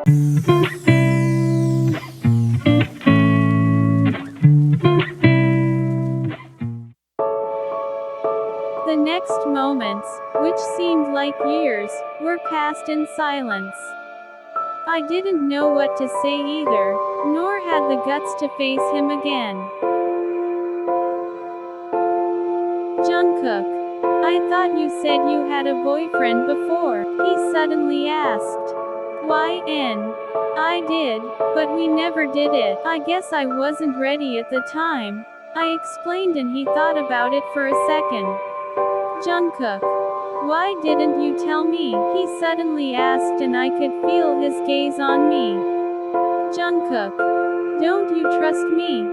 The next moments, which seemed like years, were passed in silence. I didn't know what to say either, nor had the guts to face him again. "Jungkook, I thought you said you had a boyfriend before," he suddenly asked. I did, but we never did it. I guess I wasn't ready at the time," I explained, and he thought about it for a second. "Jungkook, why didn't you tell me?" he suddenly asked, and I could feel his gaze on me. "Jungkook, don't you trust me?"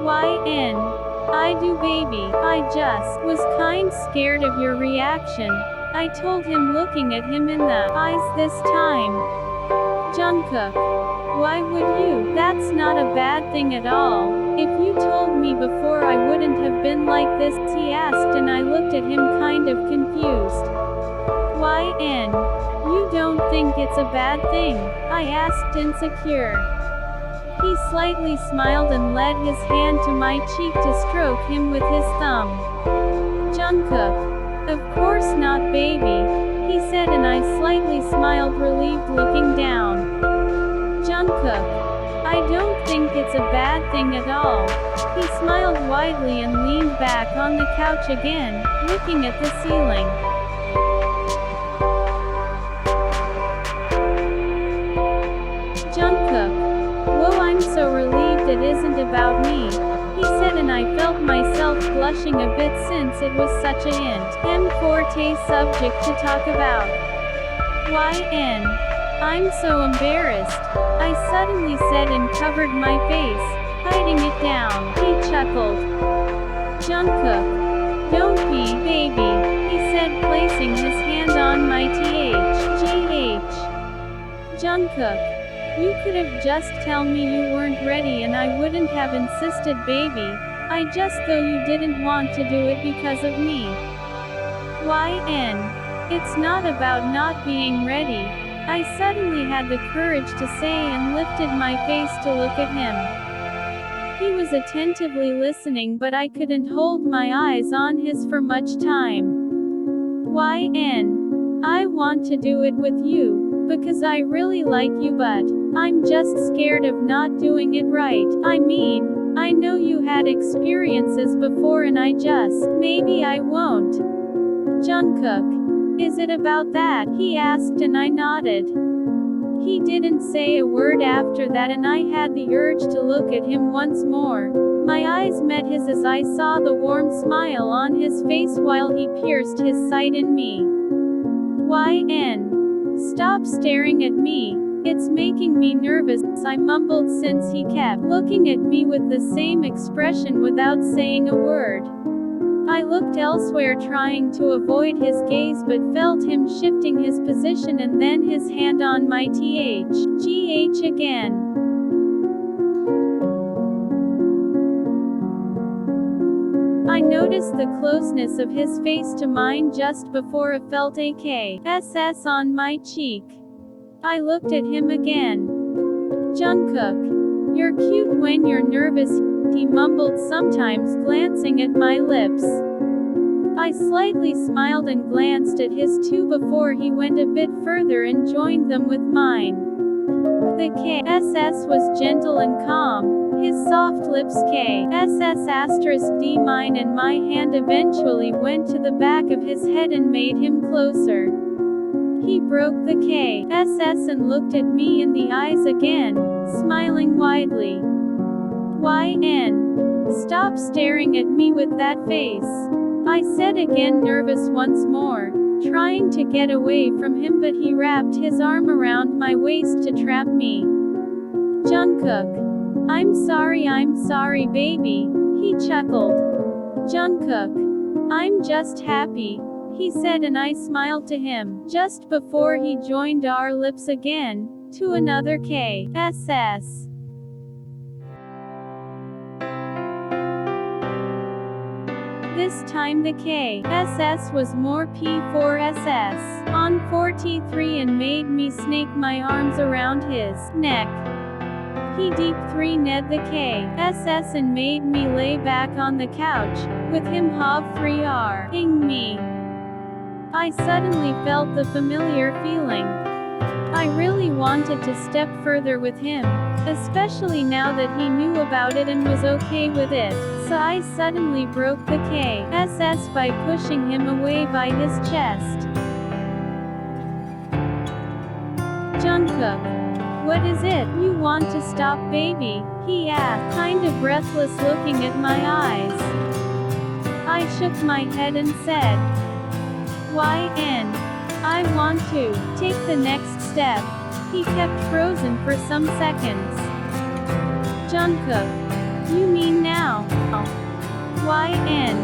"I do, baby. I just was kind scared of your reaction," I told him, looking at him in the eyes this time. "Jungkook, why would you? That's not a bad thing at all. If you told me before, I wouldn't have been like this," he asked, and I looked at him kind of confused. You don't think it's a bad thing?" I asked, insecure. He slightly smiled and led his hand to my cheek to stroke him with his thumb. "Jungkook, of course not, baby," he said, and I slightly smiled, relieved, looking down. "Jungkook, I don't think it's a bad thing at all." He smiled widely and leaned back on the couch again, looking at the ceiling. "Jungkook, whoa, I'm so relieved it isn't about me," he said, and I felt myself blushing a bit since it was such a 𝚁𝚃 subject to talk about. I'm so embarrassed," I suddenly said, and covered my face, hiding it down. He chuckled. "Jungkook, don't be, baby," he said, placing his hand on my 𝚁𝚃. "Jungkook, you could have just tell me you weren't ready and I wouldn't have insisted, baby. I just thought you didn't want to do it because of me." It's not about not being ready," I suddenly had the courage to say, and lifted my face to look at him. He was attentively listening, but I couldn't hold my eyes on his for much time. I want to do it with you, because I really like you, but I'm just scared of not doing it right. I mean, I know you had experiences before and maybe I won't." "Jungkook, is it about that?" he asked, and I nodded. He didn't say a word after that, and I had the urge to look at him once more. My eyes met his as I saw the warm smile on his face while he pierced his sight in me. "Stop staring at me. It's making me nervous," I mumbled, since he kept looking at me with the same expression without saying a word. I looked elsewhere, trying to avoid his gaze, but felt him shifting his position and then his hand on my 𝚁𝚃 again. I noticed the closeness of his face to mine just before I felt a kiss on my cheek. I looked at him again. "Jungkook, you're cute when you're nervous," he mumbled, sometimes glancing at my lips. I slightly smiled and glanced at his too before he went a bit further and joined them with mine. The kiss was gentle and calm, his soft lips 𝚁𝙵 mine, and my hand eventually went to the back of his head and made him closer. He broke the kiss and looked at me in the eyes again, smiling widely. Stop staring at me with that face," I said again, nervous once more, trying to get away from him, but he wrapped his arm around my waist to trap me. "Jungkook, I'm sorry, baby," he chuckled. "Jungkook, I'm just happy," he said, and I smiled to him, just before he joined our lips again, to another kiss. This time the 𝚂 was more P4SS on 43 and made me snake my arms around his neck. He deep 3 ned the 𝚂 and made me lay back on the couch, with him hav 3ing me. I suddenly felt the familiar feeling. I really wanted to step further with him, especially now that he knew about it and was okay with it, so I suddenly broke the 𝚂 by pushing him away by his chest. Jungkook, what is it you want to stop, baby? He asked, kind of breathless, looking at my eyes. I shook my head and said, YN. I want to take the next step. He kept frozen for some seconds. Jungkook, you mean now? YN.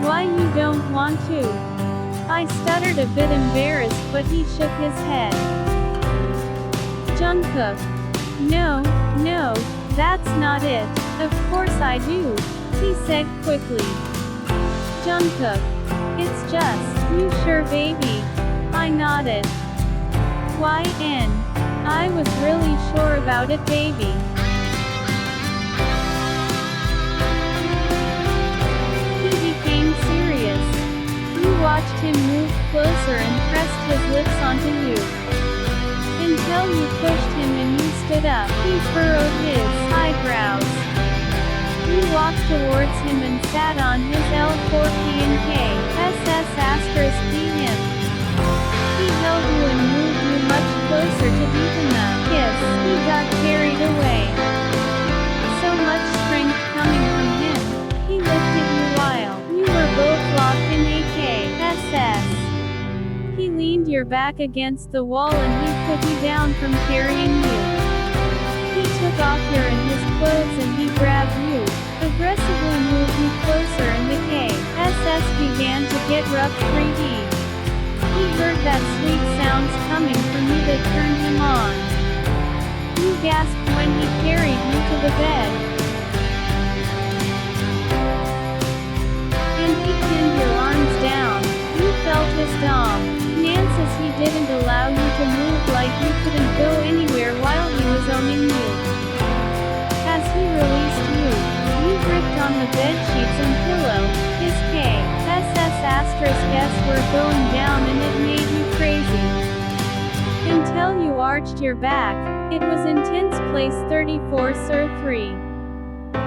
Why you don't want to? I stuttered, a bit embarrassed, but he shook his head. Jungkook, no, that's not it. Of course I do, he said quickly. Jungkook, it's just, you sure, baby? I nodded. YN. I was really sure about it, baby. He became serious. You watched him move closer and pressed his lips onto you. Until you pushed him and you stood up. He furrowed his eyebrows. You walked towards him and sat on his L4P and 𝚂*'dim. He held you and moved you much closer to deepen the kiss. He got carried away. So much strength coming from him. He lifted you while you were both locked in a 𝚂. He leaned your back against the wall and he put you down from carrying you. He took off your and his clothes and he grabbed you, aggressively moved you closer, and the 𝚂 began to get rough 3D. He heard that sweet sounds coming from you that turned him on. You gasped when he carried you to the bed. And he pinned your arms down. You felt his dom. Nance's he didn't allow you to move, like you couldn't go anywhere while he was owning you. As he released you, you gripped on the bed sheets and pillow. His 𝚂**s were going down and it made you crazy. Until you arched your back. It was intense. Place 34 Sir 3.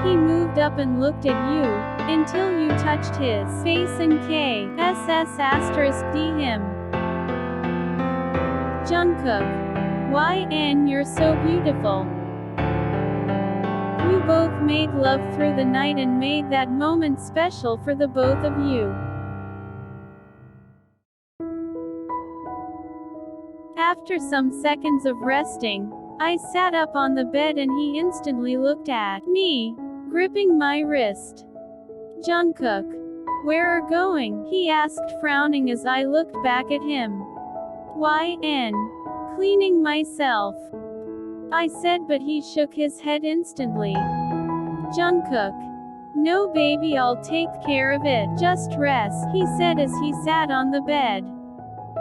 He moved up and looked at you, until you touched his face and 𝚂**dim. Jungkook, YN, you're so beautiful. You both made love through the night and made that moment special for the both of you. After some seconds of resting, I sat up on the bed and he instantly looked at me, gripping my wrist. Jungkook, where are going? He asked, frowning as I looked back at him. YN. Cleaning myself, I said, but he shook his head instantly. Jungkook, no baby, I'll take care of it, just rest, he said as he sat on the bed.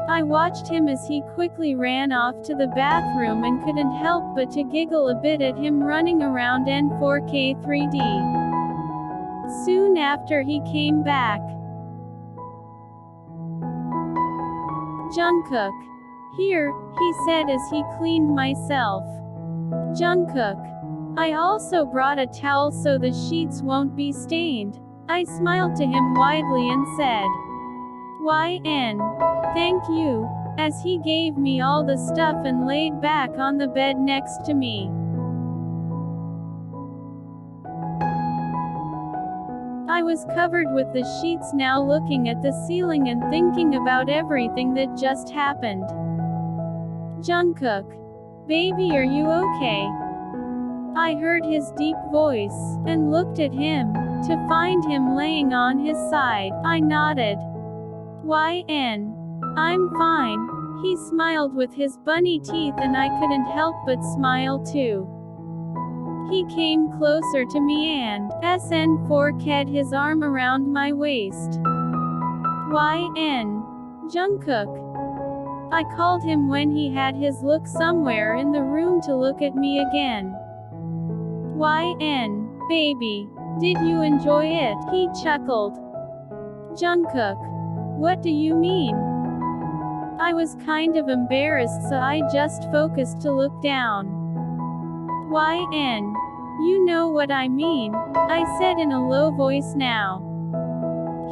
I watched him as he quickly ran off to the bathroom and couldn't help but to giggle a bit at him running around N4K 3D. Soon after he came back. Jungkook, here, he said as he cleaned myself. Jungkook, I also brought a towel so the sheets won't be stained. I smiled to him widely and said, YN. Thank you, as he gave me all the stuff and laid back on the bed next to me. I was covered with the sheets now, looking at the ceiling and thinking about everything that just happened. Jungkook, baby, are you okay? I heard his deep voice, and looked at him, to find him laying on his side. I nodded. YN. I'm fine. He smiled with his bunny teeth and I couldn't help but smile too. He came closer to me and 𝚂 his arm around my waist. 𝚂𝚂𝚃𝙸𝚂. I called him when he had his look somewhere in the room to look at me again. 𝚂𝚂, baby. Did you enjoy it? He chuckled. 𝙰𝚃𝚂. What do you mean? I was kind of embarrassed, so I just focused to look down. 𝚂𝚂. You know what I mean, I said in a low voice now.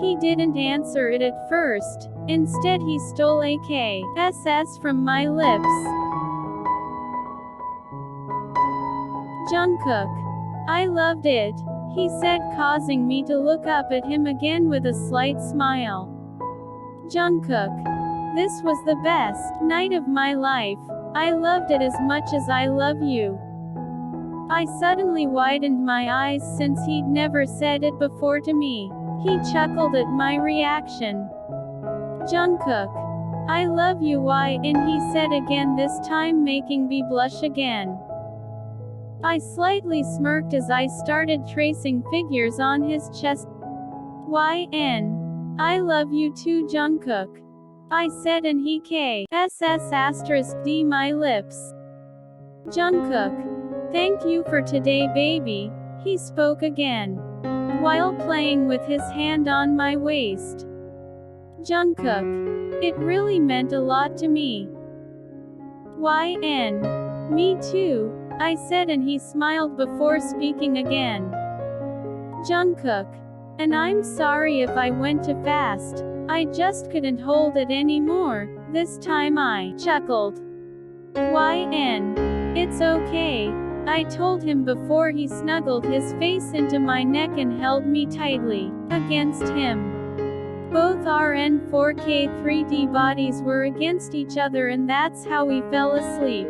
He didn't answer it at first. Instead he stole a kiss from my lips. 𝙰𝚃𝚂. I loved it, he said, causing me to look up at him again with a slight smile. 𝙰𝚃𝚂. This was the best night of my life. I loved it as much as I love you. I suddenly widened my eyes since he'd never said it before to me. He chuckled at my reaction. 𝙰𝚃𝚂. I love you, and he said again, this time making me blush again. I slightly smirked as I started tracing figures on his chest. 𝚂𝚂. I love you too, 𝙰𝚃𝚂. I said, and he 𝚂𝚂𝚃 my lips. 𝙰𝚃𝚂. Thank you for today, baby, he spoke again, while playing with his hand on my waist. 𝙰𝚃𝚂. It really meant a lot to me. 𝚂𝚂. Me too, I said, and he smiled before speaking again. 𝙰𝚃𝚂. And I'm sorry if I went too fast. I just couldn't hold it anymore. This time I chuckled. 𝚂𝚂. It's okay, I told him before he snuggled his face into my neck and held me tightly against him. Both our N4K3D bodies were against each other, and that's how we fell asleep.